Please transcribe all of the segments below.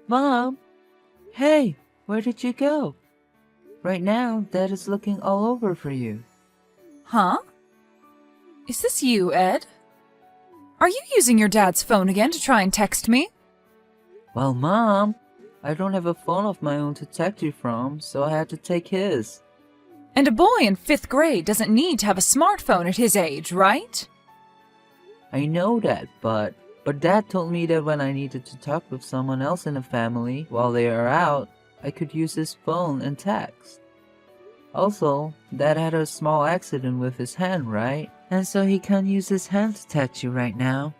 Mom? Hey, where did you go? Right now, Dad is looking all over for you. Huh? Is this you, Ed? Are you using your dad's phone again to try and text me? Well, Mom, I don't have a phone of my own to text you from, so I had to take his. And a boy in 5th grade doesn't need to have a smartphone at his age, right? I know that, but Dad told me that when I needed to talk with someone else in the family while they are out, I could use his phone and text. Also, Dad had a small accident with his hand, right? And so he can't use his hand to text you right now.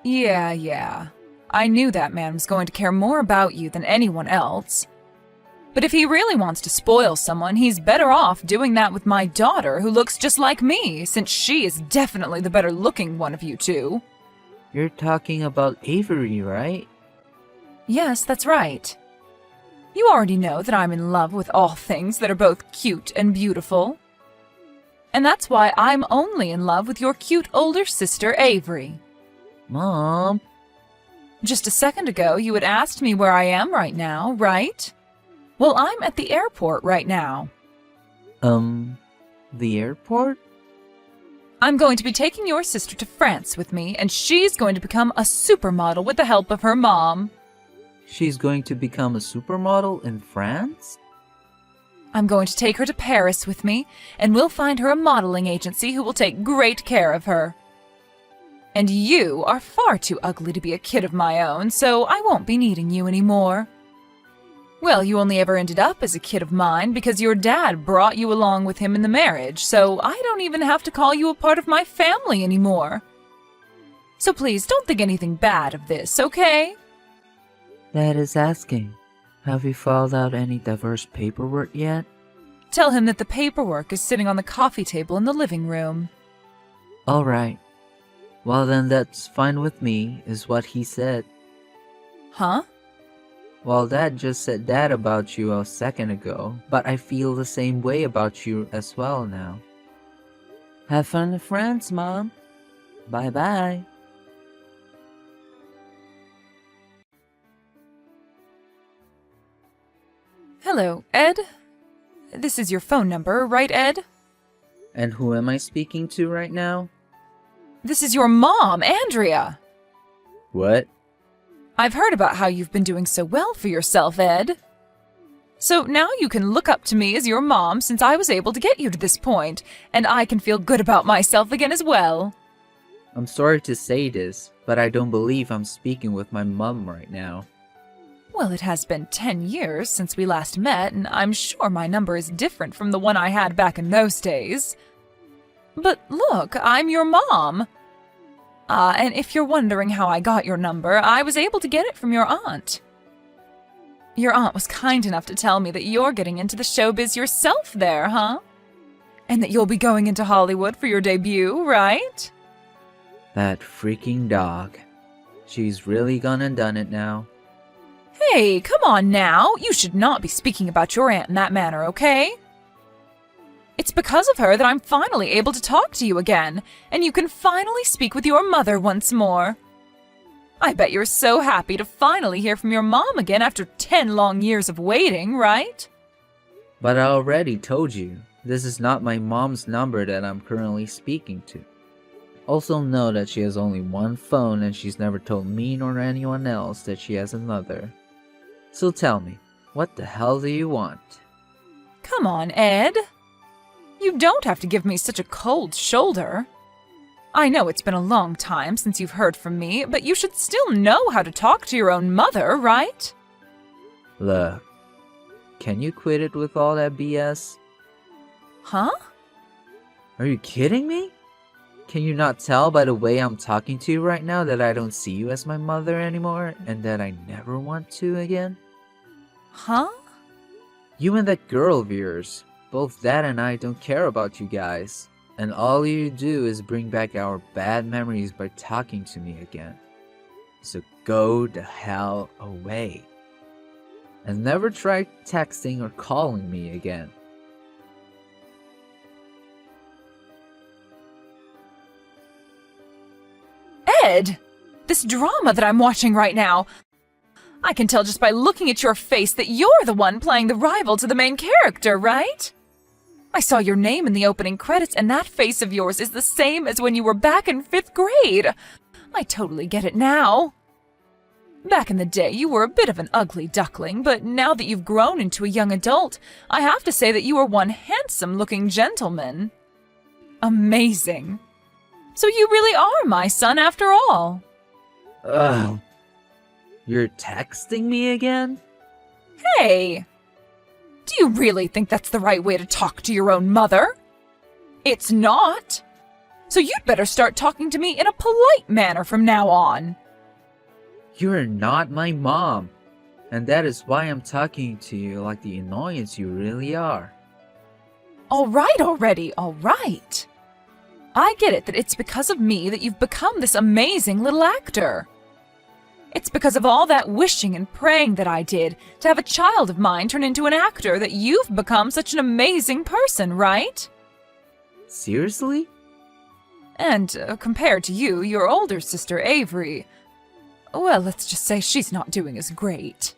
Yeah. I knew that man was going to care more about you than anyone else. But if he really wants to spoil someone, he's better off doing that with my daughter, who looks just like me, since she is definitely the better looking one of you two. You're talking about Avery, right? Yes, that's right. You already know that I'm in love with all things that are both cute and beautiful. And that's why I'm only in love with your cute older sister, Avery. Mom? Just a second ago, you had asked me where I am right now, right? Well, I'm at the airport right now. The airport? I'm going to be taking your sister to France with me, and she's going to become a supermodel with the help of her mom. She's going to become a supermodel in France? I'm going to take her to Paris with me, and we'll find her a modeling agency who will take great care of her. And you are far too ugly to be a kid of my own, so I won't be needing you anymore. Well, you only ever ended up as a kid of mine because your dad brought you along with him in the marriage, so I don't even have to call you a part of my family anymore. So please, don't think anything bad of this, okay? Dad is asking, have you filled out any diverse paperwork yet? Tell him that the paperwork is sitting on the coffee table in the living room. Alright. Well then that's fine with me, is what he said. Huh? Well, Dad just said that about you a second ago, but I feel the same way about you as well now. Have fun in France, Mom. Bye-bye. Hello, Ed? This is your phone number, right, Ed? And who am I speaking to right now? This is your mom, Andrea. What? I've heard about how you've been doing so well for yourself, Ed. So now you can look up to me as your mom since I was able to get you to this point, and I can feel good about myself again as well. I'm sorry to say this, but I don't believe I'm speaking with my mom right now. Well, it has been 10 years since we last met, and I'm sure my number is different from the one I had back in those days. But look, I'm your mom. And if you're wondering how I got your number, I was able to get it from your aunt. Your aunt was kind enough to tell me that you're getting into the showbiz yourself there, huh? And that you'll be going into Hollywood for your debut, right? That freaking dog. She's really gone and done it now. Hey, come on now. You should not be speaking about your aunt in that manner, okay? It's because of her that I'm finally able to talk to you again, and you can finally speak with your mother once more. I bet you're so happy to finally hear from your mom again after 10 long years of waiting, right? But I already told you, this is not my mom's number that I'm currently speaking to. Also know that she has only one phone and she's never told me nor anyone else that she has another. So tell me, what the hell do you want? Come on, Ed. You don't have to give me such a cold shoulder. I know it's been a long time since you've heard from me, but you should still know how to talk to your own mother, right? Look, can you quit it with all that BS? Huh? Are you kidding me? Can you not tell by the way I'm talking to you right now that I don't see you as my mother anymore and that I never want to again? Huh? You and that girl of yours, both Dad and I don't care about you guys. And all you do is bring back our bad memories by talking to me again. So go the hell away. And never try texting or calling me again. Ed! This drama that I'm watching right now, I can tell just by looking at your face that you're the one playing the rival to the main character, right? I saw your name in the opening credits, and that face of yours is the same as when you were back in 5th grade. I totally get it now. Back in the day, you were a bit of an ugly duckling, but now that you've grown into a young adult, I have to say that you are one handsome-looking gentleman. Amazing. So you really are my son after all. Ugh. You're texting me again? Hey! Do you really think that's the right way to talk to your own mother? It's not. So you'd better start talking to me in a polite manner from now on. You're not my mom. And that is why I'm talking to you like the annoyance you really are. All right already, all right. I get it that it's because of me that you've become this amazing little actor. It's because of all that wishing and praying that I did to have a child of mine turn into an actor that you've become such an amazing person, right? Seriously? And compared to you, your older sister Avery, well, let's just say she's not doing as great.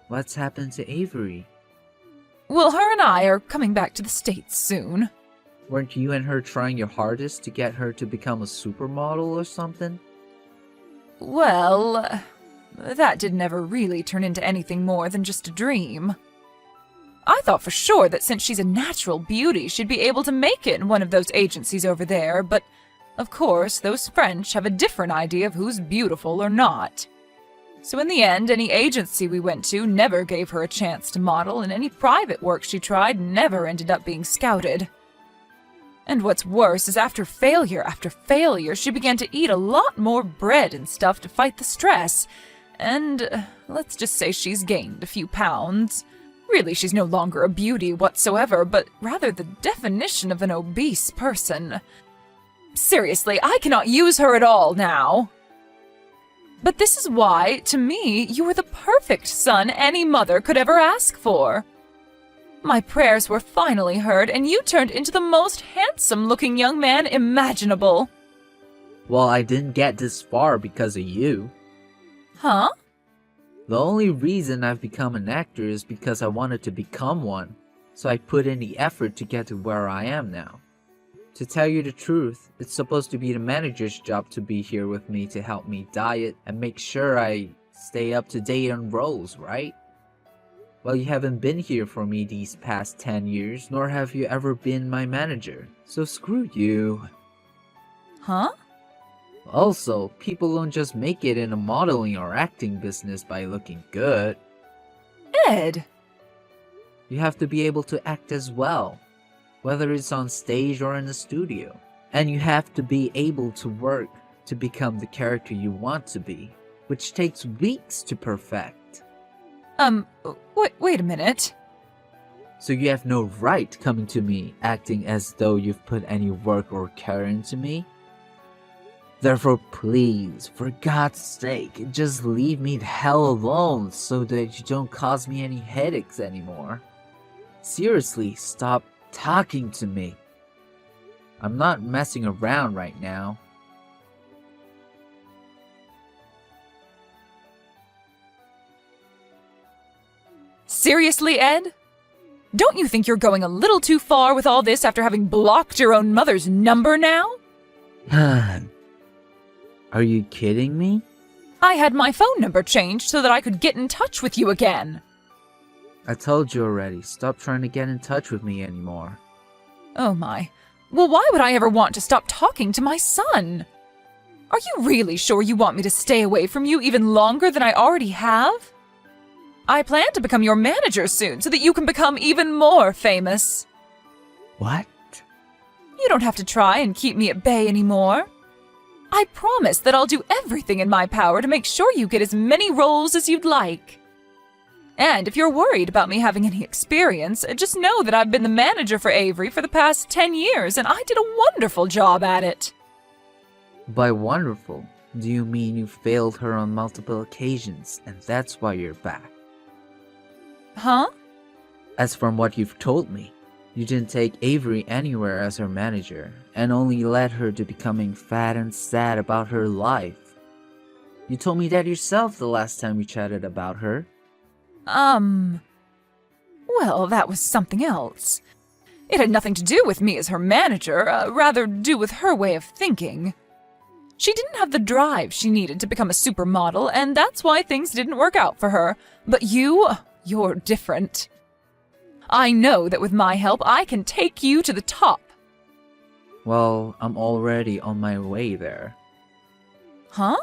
What's happened to Avery? Well, her and I are coming back to the States soon. Weren't you and her trying your hardest to get her to become a supermodel or something? Well, that didn't ever really turn into anything more than just a dream. I thought for sure that since she's a natural beauty, she'd be able to make it in one of those agencies over there, but of course, those French have a different idea of who's beautiful or not. So in the end, any agency we went to never gave her a chance to model, and any private work she tried never ended up being scouted. And what's worse is after failure, she began to eat a lot more bread and stuff to fight the stress. And let's just say she's gained a few pounds. Really, she's no longer a beauty whatsoever, but rather the definition of an obese person. Seriously, I cannot use her at all now. But this is why, to me, you were the perfect son any mother could ever ask for. My prayers were finally heard, and you turned into the most handsome-looking young man imaginable. Well, I didn't get this far because of you. Huh? The only reason I've become an actor is because I wanted to become one, so I put in the effort to get to where I am now. To tell you the truth, it's supposed to be the manager's job to be here with me to help me diet and make sure I stay up to date on roles, right? Well, you haven't been here for me these past 10 years, nor have you ever been my manager, so screw you. Huh? Also, people don't just make it in a modeling or acting business by looking good. Ed! You have to be able to act as well, whether it's on stage or in the studio. And you have to be able to work to become the character you want to be, which takes weeks to perfect. Wait a minute. So you have no right coming to me acting as though you've put any work or care into me? Therefore, please, for God's sake, just leave me the hell alone so that you don't cause me any headaches anymore. Seriously, stop talking to me. I'm not messing around right now. Seriously, Ed? Don't you think you're going a little too far with all this after having blocked your own mother's number now? Are you kidding me? I had my phone number changed so that I could get in touch with you again. I told you already, stop trying to get in touch with me anymore. Oh my. Well, why would I ever want to stop talking to my son? Are you really sure you want me to stay away from you even longer than I already have? I plan to become your manager soon so that you can become even more famous. What? You don't have to try and keep me at bay anymore. I promise that I'll do everything in my power to make sure you get as many roles as you'd like. And if you're worried about me having any experience, just know that I've been the manager for Avery for the past 10 years, and I did a wonderful job at it. By wonderful, do you mean you failed her on multiple occasions, and that's why you're back? Huh? As from what you've told me, you didn't take Avery anywhere as her manager, and only led her to becoming fat and sad about her life. You told me that yourself the last time we chatted about her. Well, that was something else. It had nothing to do with me as her manager, rather do with her way of thinking. She didn't have the drive she needed to become a supermodel, and that's why things didn't work out for her. But you're different. I know that with my help, I can take you to the top. Well, I'm already on my way there. Huh?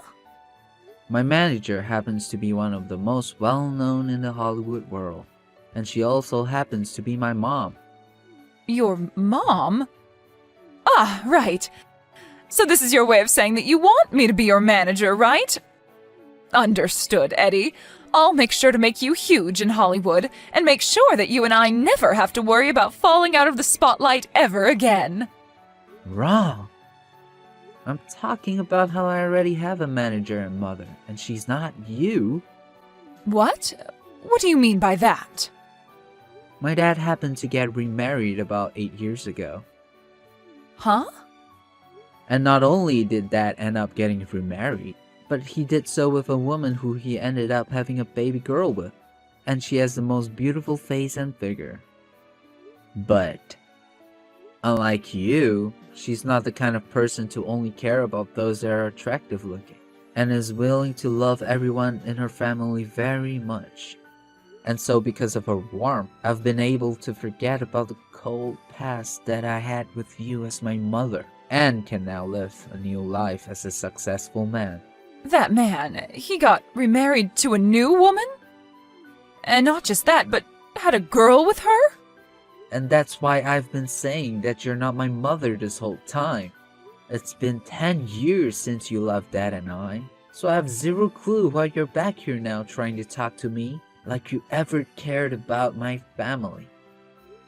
My manager happens to be one of the most well-known in the Hollywood world, and she also happens to be my mom. Your mom? Ah, right. So this is your way of saying that you want me to be your manager, right? Understood, Eddie. I'll make sure to make you huge in Hollywood, and make sure that you and I never have to worry about falling out of the spotlight ever again. Wrong. I'm talking about how I already have a manager and mother, and she's not you. What? What do you mean by that? My dad happened to get remarried about 8 years ago. Huh? And not only did Dad end up getting remarried, but he did so with a woman who he ended up having a baby girl with, and she has the most beautiful face and figure. But, unlike you, she's not the kind of person to only care about those that are attractive looking, and is willing to love everyone in her family very much. And so because of her warmth, I've been able to forget about the cold past that I had with you as my mother, and can now live a new life as a successful man. That man, he got remarried to a new woman? And not just that, but had a girl with her? And that's why I've been saying that you're not my mother this whole time. It's been 10 years since you left Dad and I, so I have zero clue why you're back here now trying to talk to me like you ever cared about my family.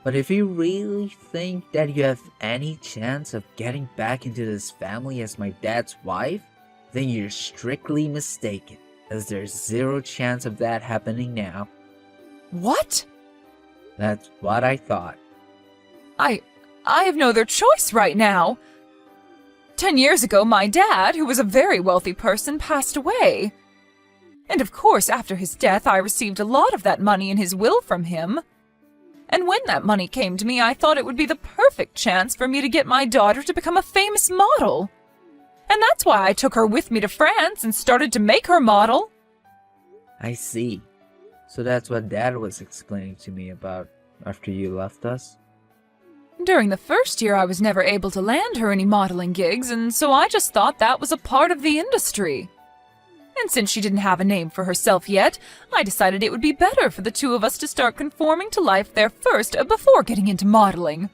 But if you really think that you have any chance of getting back into this family as my dad's wife, then you're strictly mistaken, as there's zero chance of that happening now. What? That's what I thought. I have no other choice right now. 10 years ago, my dad, who was a very wealthy person, passed away. And of course, after his death, I received a lot of that money in his will from him. And when that money came to me, I thought it would be the perfect chance for me to get my daughter to become a famous model. And that's why I took her with me to France and started to make her model. I see. So that's what Dad was explaining to me about after you left us? During the first year, I was never able to land her any modeling gigs, and so I just thought that was a part of the industry. And since she didn't have a name for herself yet, I decided it would be better for the two of us to start conforming to life there first before getting into modeling.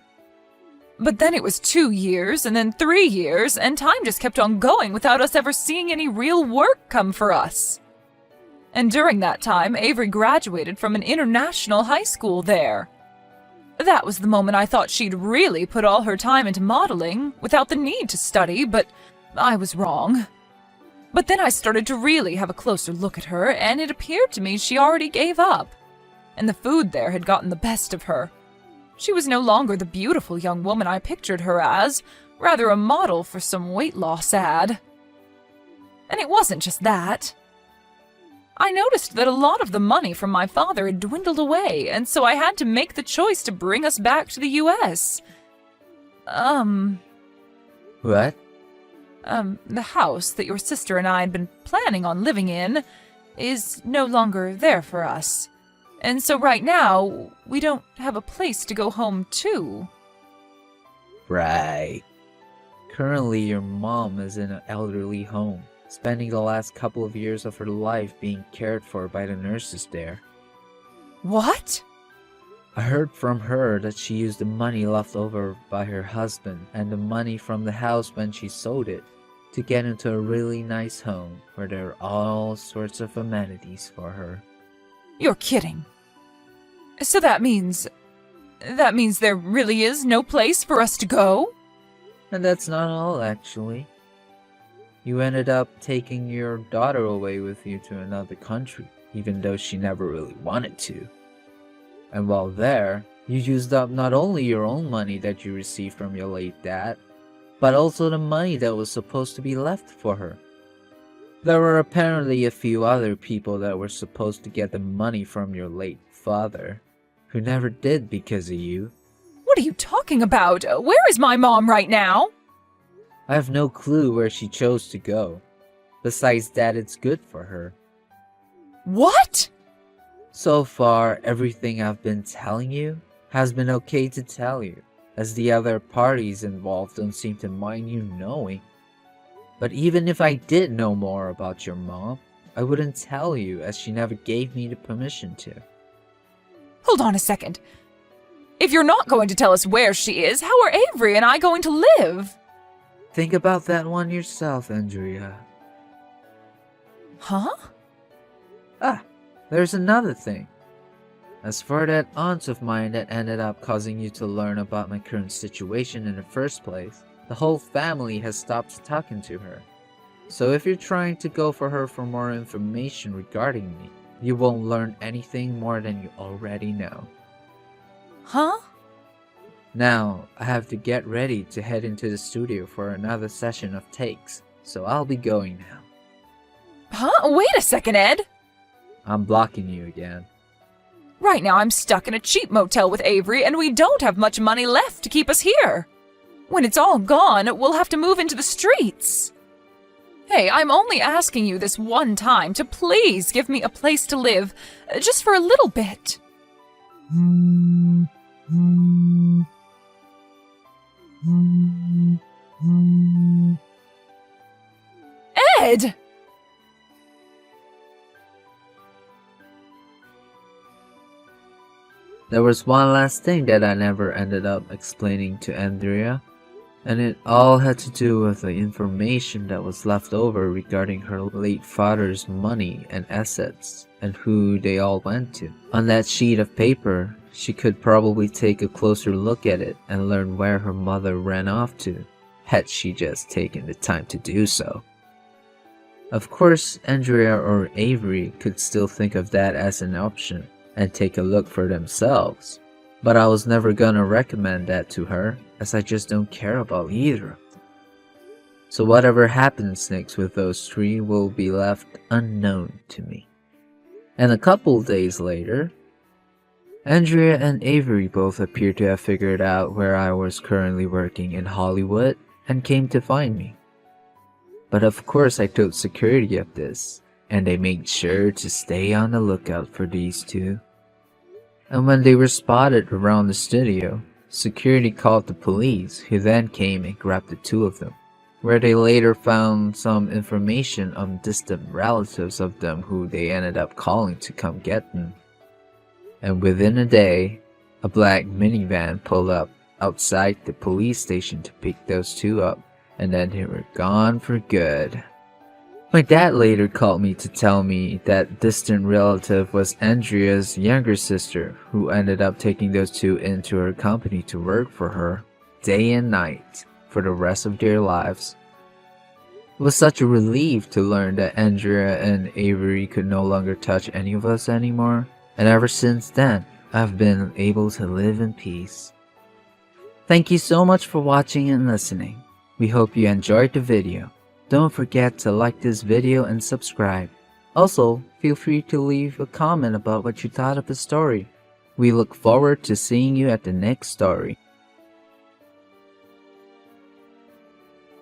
But then it was 2 years, and then 3 years, and time just kept on going without us ever seeing any real work come for us. And during that time, Avery graduated from an international high school there. That was the moment I thought she'd really put all her time into modeling, without the need to study, but I was wrong. But then I started to really have a closer look at her, and it appeared to me she already gave up. And the food there had gotten the best of her. She was no longer the beautiful young woman I pictured her as, rather a model for some weight loss ad. And it wasn't just that. I noticed that a lot of the money from my father had dwindled away, and so I had to make the choice to bring us back to the U.S. What? The house that your sister and I had been planning on living in is no longer there for us. And so right now, we don't have a place to go home to. Right. Currently, your mom is in an elderly home, spending the last couple of years of her life being cared for by the nurses there. What? I heard from her that she used the money left over by her husband and the money from the house when she sold it to get into a really nice home where there are all sorts of amenities for her. You're kidding. So that means there really is no place for us to go? And that's not all, actually. You ended up taking your daughter away with you to another country, even though she never really wanted to. And while there, you used up not only your own money that you received from your late dad, but also the money that was supposed to be left for her. There were apparently a few other people that were supposed to get the money from your late father, who never did because of you. What are you talking about? Where is my mom right now? I have no clue where she chose to go. Besides that, it's good for her. What? So far, everything I've been telling you has been okay to tell you, as the other parties involved don't seem to mind you knowing. But even if I did know more about your mom, I wouldn't tell you, as she never gave me the permission to. Hold on a second. If you're not going to tell us where she is, how are Avery and I going to live? Think about that one yourself, Andrea. Huh? There's another thing. As for that aunt of mine that ended up causing you to learn about my current situation in the first place, the whole family has stopped talking to her. So if you're trying to go for her for more information regarding me, you won't learn anything more than you already know. Huh? Now, I have to get ready to head into the studio for another session of takes, so I'll be going now. Huh? Wait a second, Ed. I'm blocking you again. Right now I'm stuck in a cheap motel with Avery and we don't have much money left to keep us here. When it's all gone, we'll have to move into the streets. Hey, I'm only asking you this one time to please give me a place to live, just for a little bit. Ed! There was one last thing that I never ended up explaining to Andrea, and it all had to do with the information that was left over regarding her late father's money and assets, and who they all went to. On that sheet of paper, she could probably take a closer look at it and learn where her mother ran off to, had she just taken the time to do so. Of course, Andrea or Avery could still think of that as an option and take a look for themselves, but I was never gonna recommend that to her, as I just don't care about either of them. So whatever happens next with those three will be left unknown to me. And a couple days later, Andrea and Avery both appeared to have figured out where I was currently working in Hollywood and came to find me. But of course I told security of this, and they made sure to stay on the lookout for these two. And when they were spotted around the studio, security called the police, who then came and grabbed the two of them, where they later found some information on distant relatives of them who they ended up calling to come get them. And within a day, a black minivan pulled up outside the police station to pick those two up, and then they were gone for good. My dad later called me to tell me that distant relative was Andrea's younger sister, who ended up taking those two into her company to work for her, day and night, for the rest of their lives. It was such a relief to learn that Andrea and Avery could no longer touch any of us anymore, and ever since then, I've been able to live in peace. Thank you so much for watching and listening. We hope you enjoyed the video. Don't forget to like this video and subscribe. Also, feel free to leave a comment about what you thought of the story. We look forward to seeing you at the next story.